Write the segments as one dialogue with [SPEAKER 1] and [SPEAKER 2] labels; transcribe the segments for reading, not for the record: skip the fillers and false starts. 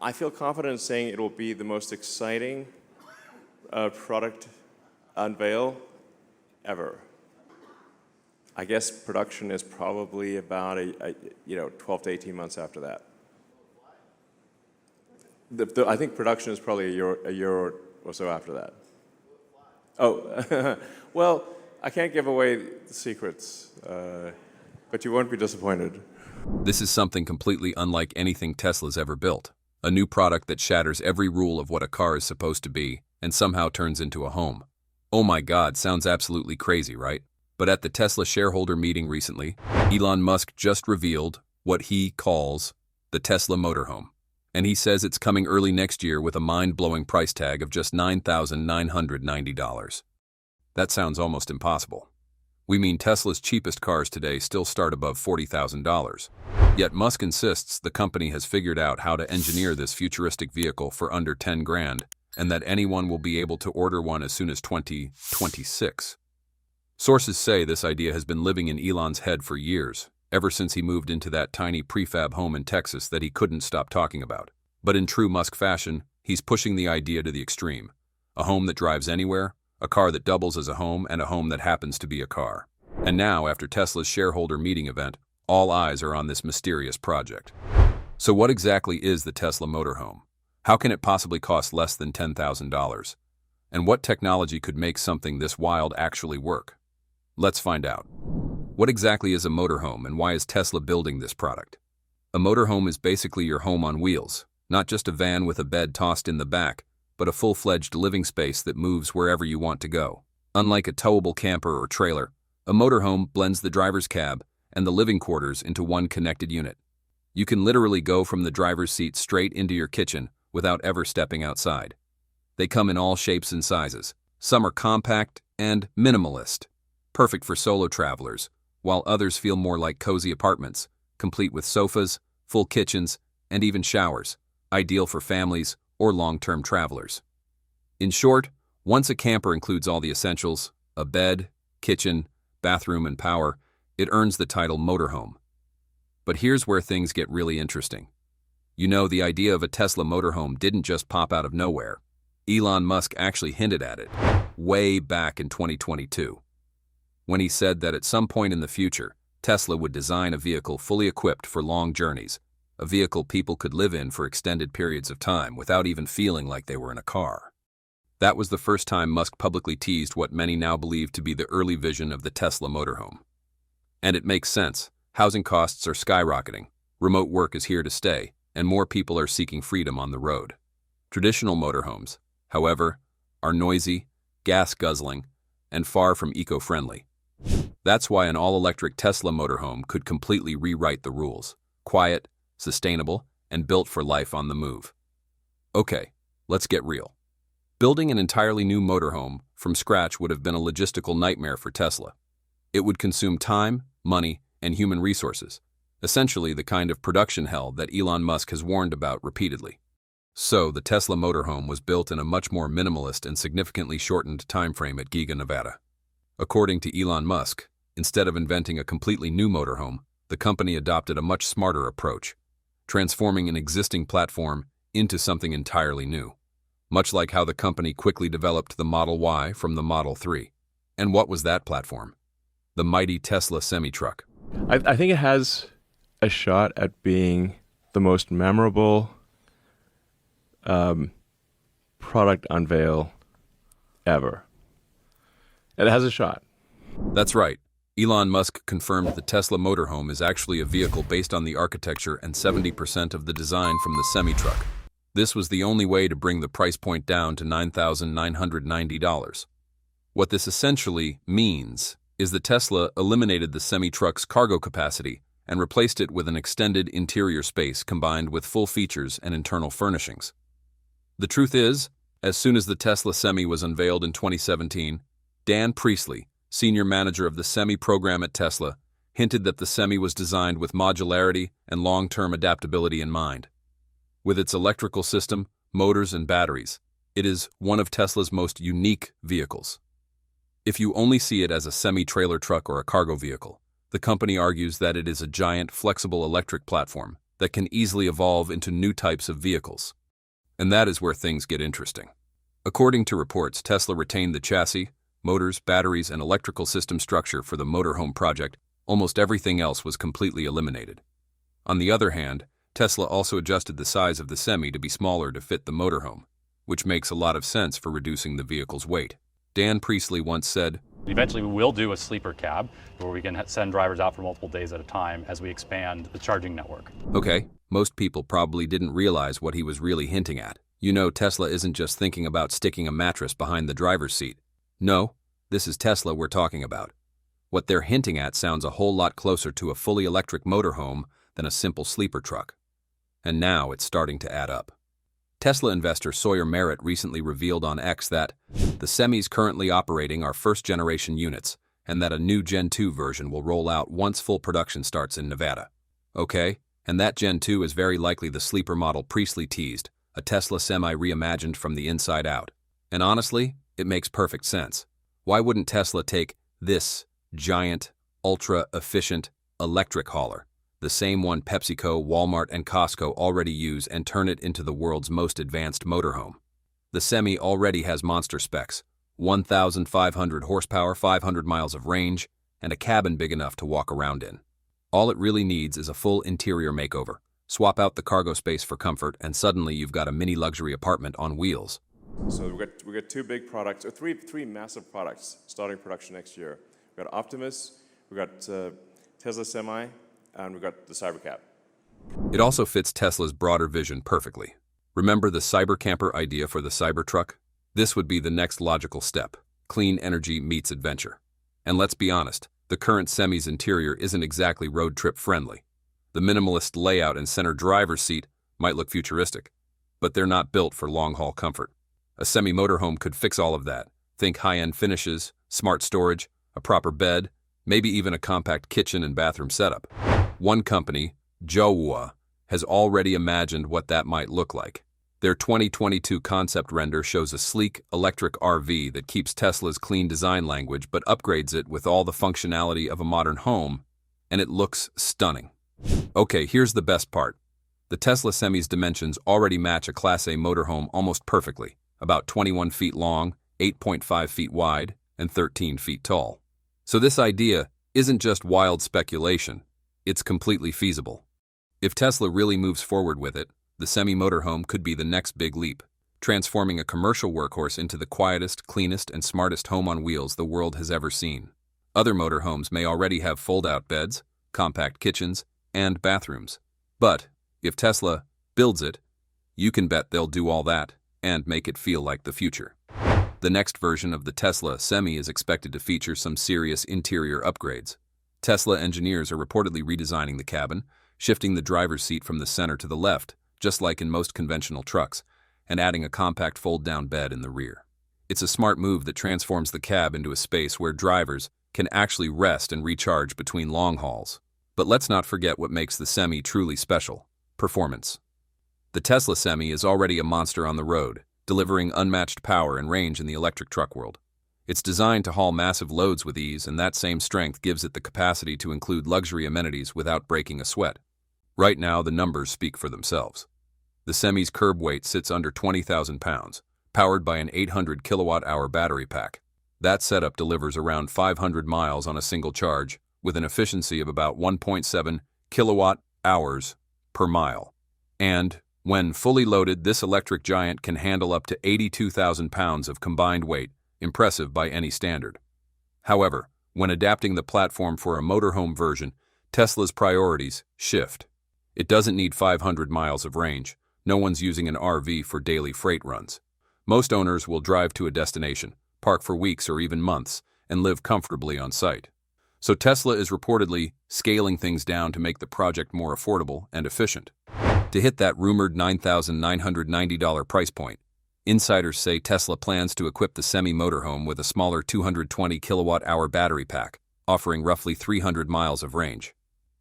[SPEAKER 1] I feel confident in saying it will be the most exciting product unveil ever. I guess production is probably about 12 to 18 months after that. I think production is probably a year or so after that. Oh, well, I can't give away the secrets, but you won't be disappointed.
[SPEAKER 2] This is something completely unlike anything Tesla's ever built. A new product that shatters every rule of what a car is supposed to be and somehow turns into a home. Oh my God, sounds absolutely crazy, right? But at the Tesla shareholder meeting recently, Elon Musk just revealed what he calls the Tesla Motorhome. And he says it's coming early next year with a mind-blowing price tag of just $9,990. That sounds almost impossible. We mean Tesla's cheapest cars today still start above $40,000. Yet Musk insists the company has figured out how to engineer this futuristic vehicle for under 10 grand, and that anyone will be able to order one as soon as 2026. Sources say this idea has been living in Elon's head for years, ever since he moved into that tiny prefab home in Texas that he couldn't stop talking about. But in true Musk fashion, he's pushing the idea to the extreme. A home that drives anywhere, a car that doubles as a home, and a home that happens to be a car. And now, after Tesla's shareholder meeting event, all eyes are on this mysterious project. So what exactly is the Tesla Motorhome? How can it possibly cost less than $10,000? And what technology could make something this wild actually work? Let's find out. What exactly is a motorhome, and why is Tesla building this product? A motorhome is basically your home on wheels, not just a van with a bed tossed in the back, but a full-fledged living space that moves wherever you want to go. Unlike a towable camper or trailer, a motorhome blends the driver's cab and the living quarters into one connected unit. You can literally go from the driver's seat straight into your kitchen without ever stepping outside. They come in all shapes and sizes. Some are compact and minimalist, perfect for solo travelers, while others feel more like cozy apartments, complete with sofas, full kitchens, and even showers, ideal for families or long-term travelers. In short, once a camper includes all the essentials, a bed, kitchen, bathroom, and power, it earns the title motorhome. But here's where things get really interesting. You know, the idea of a Tesla motorhome didn't just pop out of nowhere. Elon Musk actually hinted at it way back in 2022, when he said that at some point in the future, Tesla would design a vehicle fully equipped for long journeys, a vehicle people could live in for extended periods of time without even feeling like they were in a car. That was the first time Musk publicly teased what many now believe to be the early vision of the Tesla motorhome. And it makes sense. Housing costs are skyrocketing, remote work is here to stay, and more people are seeking freedom on the road. Traditional motorhomes, however, are noisy, gas-guzzling, and far from eco-friendly. That's why an all-electric Tesla motorhome could completely rewrite the rules. Quiet, sustainable, and built for life on the move. Okay, let's get real. Building an entirely new motorhome from scratch would have been a logistical nightmare for Tesla. It would consume time, money, and human resources, essentially the kind of production hell that Elon Musk has warned about repeatedly. So, the Tesla motorhome was built in a much more minimalist and significantly shortened timeframe at Giga, Nevada. According to Elon Musk, instead of inventing a completely new motorhome, the company adopted a much smarter approach, transforming an existing platform into something entirely new, much like how the company quickly developed the Model Y from the Model 3. And what was that platform? The mighty Tesla semi-truck.
[SPEAKER 1] I think it has a shot at being the most memorable product unveil ever. It has a shot.
[SPEAKER 2] That's right. Elon Musk confirmed the Tesla motorhome is actually a vehicle based on the architecture and 70% of the design from the semi-truck. This was the only way to bring the price point down to $9,990. What this essentially means is that Tesla eliminated the semi-truck's cargo capacity and replaced it with an extended interior space combined with full features and internal furnishings. The truth is, as soon as the Tesla Semi was unveiled in 2017, Dan Priestley, senior manager of the Semi program at Tesla, hinted that the Semi was designed with modularity and long-term adaptability in mind. With its electrical system, motors, and batteries, it is one of Tesla's most unique vehicles. If you only see it as a semi-trailer truck or a cargo vehicle, the company argues that it is a giant, flexible electric platform that can easily evolve into new types of vehicles. And that is where things get interesting. According to reports, Tesla retained the chassis, motors, batteries, and electrical system structure for the motorhome project. Almost everything else was completely eliminated. On the other hand, Tesla also adjusted the size of the Semi to be smaller to fit the motorhome, which makes a lot of sense for reducing the vehicle's weight. Dan Priestley once said,
[SPEAKER 3] "Eventually we will do a sleeper cab where we can send drivers out for multiple days at a time as we expand the charging network."
[SPEAKER 2] Okay, most people probably didn't realize what he was really hinting at. You know, Tesla isn't just thinking about sticking a mattress behind the driver's seat. No, this is Tesla we're talking about. What they're hinting at sounds a whole lot closer to a fully electric motorhome than a simple sleeper truck. And now it's starting to add up. Tesla investor Sawyer Merritt recently revealed on X that the Semis currently operating are first-generation units and that a new Gen 2 version will roll out once full production starts in Nevada. Okay, and that Gen 2 is very likely the sleeper model Priestley teased, a Tesla Semi reimagined from the inside out. And honestly, it makes perfect sense. Why wouldn't Tesla take this giant, ultra-efficient electric hauler, the same one PepsiCo, Walmart, and Costco already use, and turn it into the world's most advanced motorhome? The Semi already has monster specs, 1,500 horsepower, 500 miles of range, and a cabin big enough to walk around in. All it really needs is a full interior makeover. Swap out the cargo space for comfort, and suddenly you've got a mini luxury apartment on wheels.
[SPEAKER 1] So we got two big products, or three massive products starting production next year. We got Optimus, we got Tesla Semi, and we got the Cybercab.
[SPEAKER 2] It also fits Tesla's broader vision perfectly. Remember the Cybercamper idea for the Cybertruck? This would be the next logical step. Clean energy meets adventure. And let's be honest, the current Semi's interior isn't exactly road trip friendly. The minimalist layout and center driver's seat might look futuristic, but they're not built for long-haul comfort. A Semi motorhome could fix all of that. Think high-end finishes, smart storage, a proper bed, maybe even a compact kitchen and bathroom setup. One company, Jowa, has already imagined what that might look like. Their 2022 concept render shows a sleek, electric RV that keeps Tesla's clean design language but upgrades it with all the functionality of a modern home, and it looks stunning. Okay, here's the best part. The Tesla Semi's dimensions already match a Class A motorhome almost perfectly, about 21 feet long, 8.5 feet wide, and 13 feet tall. So this idea isn't just wild speculation, it's completely feasible. If Tesla really moves forward with it, the Semi motorhome could be the next big leap, transforming a commercial workhorse into the quietest, cleanest, and smartest home on wheels the world has ever seen. Other motorhomes may already have fold-out beds, compact kitchens, and bathrooms. But if Tesla builds it, you can bet they'll do all that and make it feel like the future. The next version of the Tesla Semi is expected to feature some serious interior upgrades. Tesla engineers are reportedly redesigning the cabin, shifting the driver's seat from the center to the left, just like in most conventional trucks, and adding a compact fold-down bed in the rear. It's a smart move that transforms the cab into a space where drivers can actually rest and recharge between long hauls. But let's not forget what makes the Semi truly special: performance. The Tesla Semi is already a monster on the road, delivering unmatched power and range in the electric truck world. It's designed to haul massive loads with ease, and that same strength gives it the capacity to include luxury amenities without breaking a sweat. Right now, the numbers speak for themselves. The Semi's curb weight sits under 20,000 pounds, powered by an 800 kilowatt-hour battery pack. That setup delivers around 500 miles on a single charge, with an efficiency of about 1.7 kilowatt-hours per mile. And, when fully loaded, this electric giant can handle up to 82,000 pounds of combined weight, impressive by any standard. However, when adapting the platform for a motorhome version, Tesla's priorities shift. It doesn't need 500 miles of range. No one's using an RV for daily freight runs. Most owners will drive to a destination, park for weeks or even months, and live comfortably on site. So Tesla is reportedly scaling things down to make the project more affordable and efficient. To hit that rumored $9,990 price point, insiders say Tesla plans to equip the Semi motorhome with a smaller 220 kilowatt-hour battery pack, offering roughly 300 miles of range.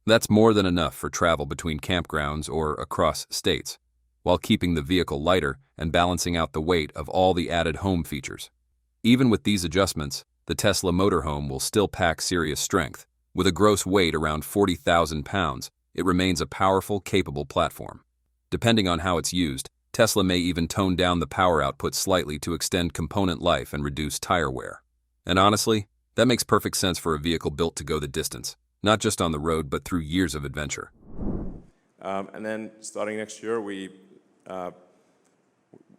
[SPEAKER 2] That's more than enough for travel between campgrounds or across states, while keeping the vehicle lighter and balancing out the weight of all the added home features. Even with these adjustments, the Tesla motorhome will still pack serious strength, with a gross weight around 40,000 pounds it remains a powerful, capable platform. Depending on how it's used, Tesla may even tone down the power output slightly to extend component life and reduce tire wear. And honestly, that makes perfect sense for a vehicle built to go the distance, not just on the road, but through years of adventure.
[SPEAKER 1] And then starting next year, we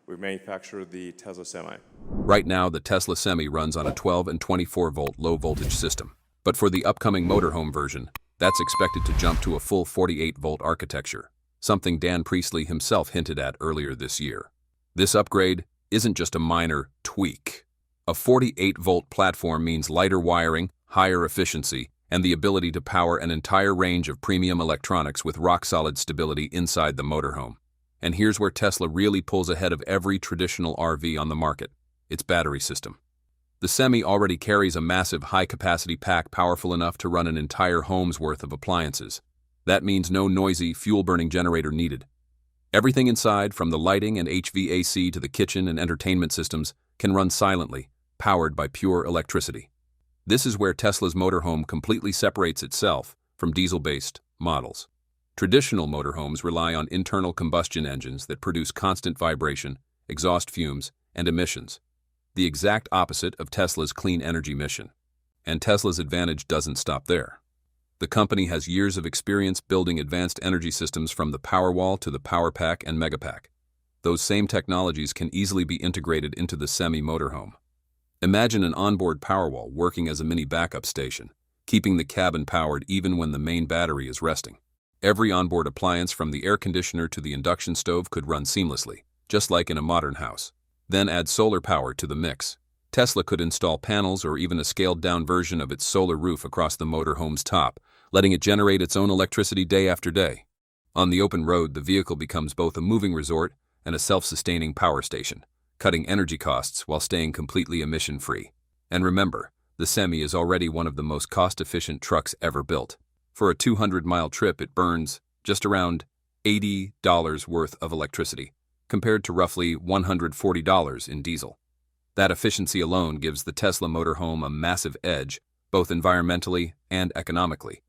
[SPEAKER 1] manufacture the Tesla Semi.
[SPEAKER 2] Right now, the Tesla Semi runs on a 12 and 24-volt low-voltage system. But for the upcoming motorhome version, that's expected to jump to a full 48-volt architecture, something Dan Priestley himself hinted at earlier this year. This upgrade isn't just a minor tweak. A 48-volt platform means lighter wiring, higher efficiency, and the ability to power an entire range of premium electronics with rock-solid stability inside the motorhome. And here's where Tesla really pulls ahead of every traditional RV on the market: its battery system. The Semi already carries a massive high-capacity pack powerful enough to run an entire home's worth of appliances. That means no noisy, fuel-burning generator needed. Everything inside, from the lighting and HVAC to the kitchen and entertainment systems, can run silently, powered by pure electricity. This is where Tesla's motorhome completely separates itself from diesel-based models. Traditional motorhomes rely on internal combustion engines that produce constant vibration, exhaust fumes, and emissions. The exact opposite of Tesla's clean energy mission. And Tesla's advantage doesn't stop there. The company has years of experience building advanced energy systems from the Powerwall to the Powerpack and Megapack. Those same technologies can easily be integrated into the Semi motorhome. Imagine an onboard Powerwall working as a mini backup station, keeping the cabin powered even when the main battery is resting. Every onboard appliance from the air conditioner to the induction stove could run seamlessly, just like in a modern house. Then add solar power to the mix. Tesla could install panels or even a scaled-down version of its solar roof across the motorhome's top, letting it generate its own electricity day after day. On the open road, the vehicle becomes both a moving resort and a self-sustaining power station, cutting energy costs while staying completely emission-free. And remember, the Semi is already one of the most cost-efficient trucks ever built. For a 200-mile trip, it burns just around $80 worth of electricity, compared to roughly $140 in diesel. That efficiency alone gives the Tesla motorhome a massive edge, both environmentally and economically.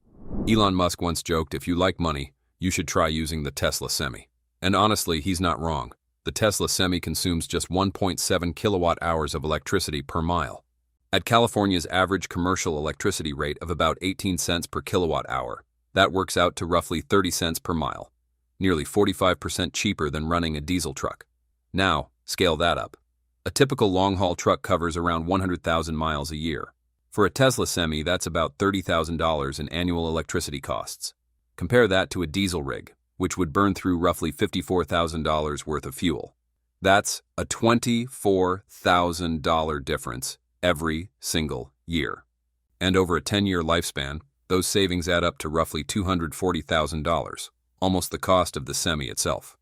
[SPEAKER 2] Elon Musk once joked, if you like money, you should try using the Tesla Semi. And honestly, he's not wrong. The Tesla Semi consumes just 1.7 kilowatt hours of electricity per mile. At California's average commercial electricity rate of about 18 cents per kilowatt hour, that works out to roughly 30 cents per mile, nearly 45% cheaper than running a diesel truck. Now, scale that up. A typical long-haul truck covers around 100,000 miles a year. For a Tesla Semi, that's about $30,000 in annual electricity costs. Compare that to a diesel rig, which would burn through roughly $54,000 worth of fuel. That's a $24,000 difference every single year. And over a 10-year lifespan, those savings add up to roughly $240,000, almost the cost of the Semi itself.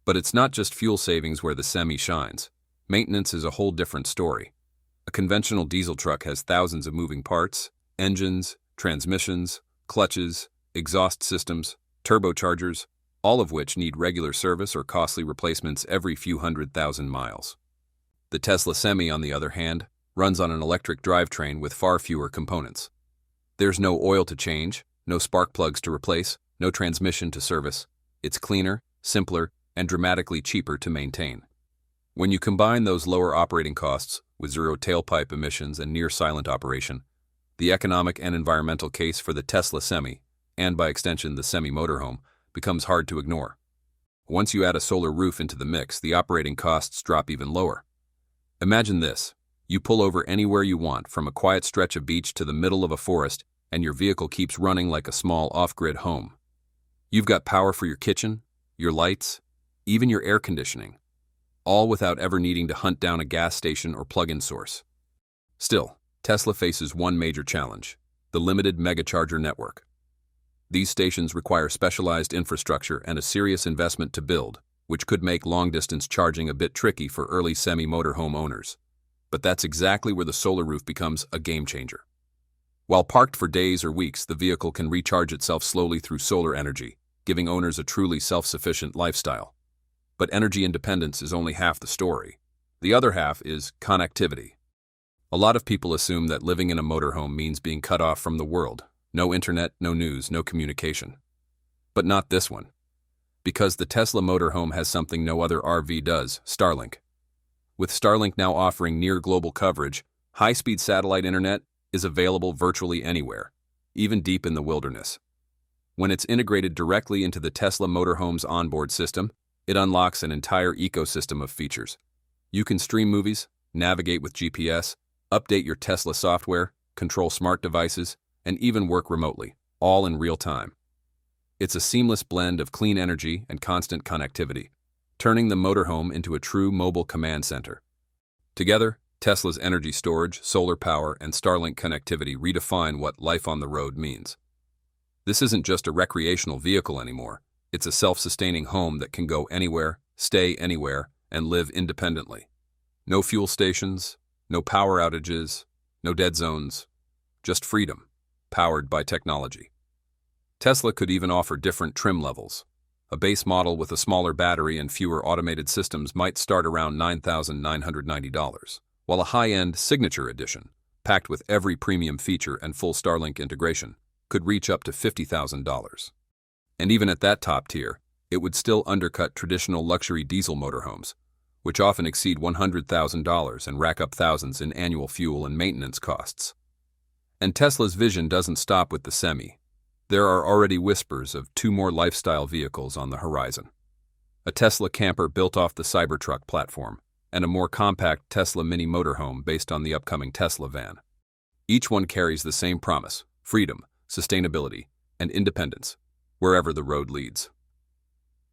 [SPEAKER 2] But it's not just fuel savings where the Semi shines. Maintenance is a whole different story. A conventional diesel truck has thousands of moving parts, engines, transmissions, clutches, exhaust systems, turbochargers, all of which need regular service or costly replacements every few 100,000 miles. The Tesla Semi, on the other hand, runs on an electric drivetrain with far fewer components. There's no oil to change, no spark plugs to replace, no transmission to service. It's cleaner, simpler, and dramatically cheaper to maintain. When you combine those lower operating costs with zero tailpipe emissions and near-silent operation, the economic and environmental case for the Tesla Semi, and by extension the Semi motorhome, becomes hard to ignore. Once you add a solar roof into the mix, the operating costs drop even lower. Imagine this. You pull over anywhere you want, from a quiet stretch of beach to the middle of a forest, and your vehicle keeps running like a small off-grid home. You've got power for your kitchen, your lights, even your air conditioning, all without ever needing to hunt down a gas station or plug-in source. Still, Tesla faces one major challenge: the limited megacharger network. These stations require specialized infrastructure and a serious investment to build, which could make long-distance charging a bit tricky for early Semi motorhome owners. But that's exactly where the solar roof becomes a game-changer. While parked for days or weeks, the vehicle can recharge itself slowly through solar energy, giving owners a truly self-sufficient lifestyle. But energy independence is only half the story. The other half is connectivity. A lot of people assume that living in a motorhome means being cut off from the world. No internet, no news, no communication. But not this one. Because the Tesla motorhome has something no other RV does, Starlink. With Starlink now offering near global coverage, high-speed satellite internet is available virtually anywhere, even deep in the wilderness. When it's integrated directly into the Tesla motorhome's onboard system, it unlocks an entire ecosystem of features. You can stream movies, navigate with GPS, update your Tesla software, control smart devices, and even work remotely, all in real time. It's a seamless blend of clean energy and constant connectivity, turning the motorhome into a true mobile command center. Together, Tesla's energy storage, solar power, and Starlink connectivity redefine what life on the road means. This isn't just a recreational vehicle anymore. It's a self-sustaining home that can go anywhere, stay anywhere, and live independently. No fuel stations, no power outages, no dead zones, just freedom, powered by technology. Tesla could even offer different trim levels. A base model with a smaller battery and fewer automated systems might start around $9,990, while a high-end Signature Edition, packed with every premium feature and full Starlink integration, could reach up to $50,000. And even at that top tier, it would still undercut traditional luxury diesel motorhomes, which often exceed $100,000 and rack up thousands in annual fuel and maintenance costs. And Tesla's vision doesn't stop with the Semi. There are already whispers of 2 more lifestyle vehicles on the horizon. A Tesla camper built off the Cybertruck platform, and a more compact Tesla mini motorhome based on the upcoming Tesla van. Each one carries the same promise: freedom, sustainability, and independence, wherever the road leads.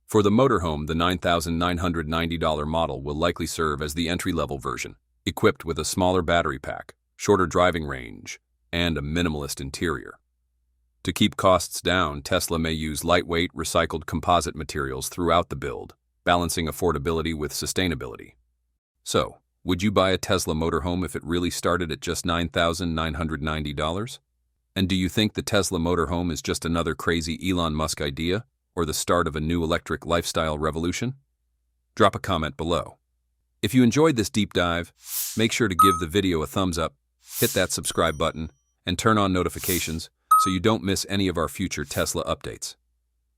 [SPEAKER 2] For the motorhome, the $9,990 model will likely serve as the entry-level version, equipped with a smaller battery pack, shorter driving range, and a minimalist interior. To keep costs down, Tesla may use lightweight, recycled composite materials throughout the build, balancing affordability with sustainability. So, would you buy a Tesla motorhome if it really started at just $9,990? And do you think the Tesla motorhome is just another crazy Elon Musk idea, or the start of a new electric lifestyle revolution? Drop a comment below. If you enjoyed this deep dive, make sure to give the video a thumbs up, hit that subscribe button, and turn on notifications so you don't miss any of our future Tesla updates.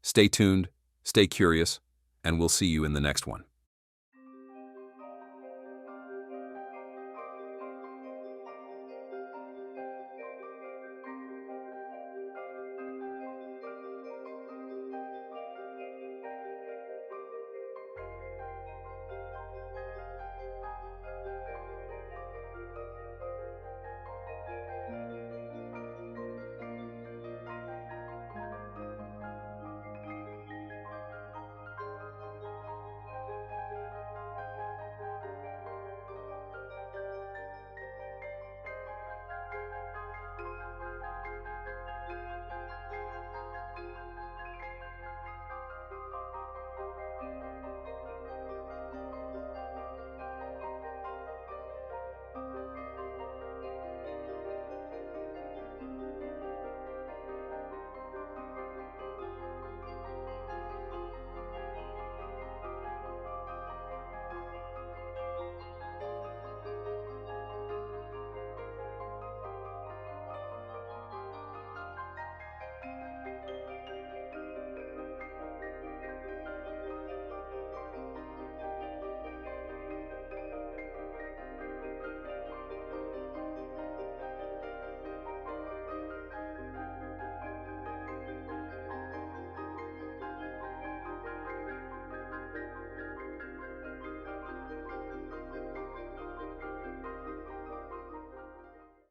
[SPEAKER 2] Stay tuned, stay curious, and we'll see you in the next one.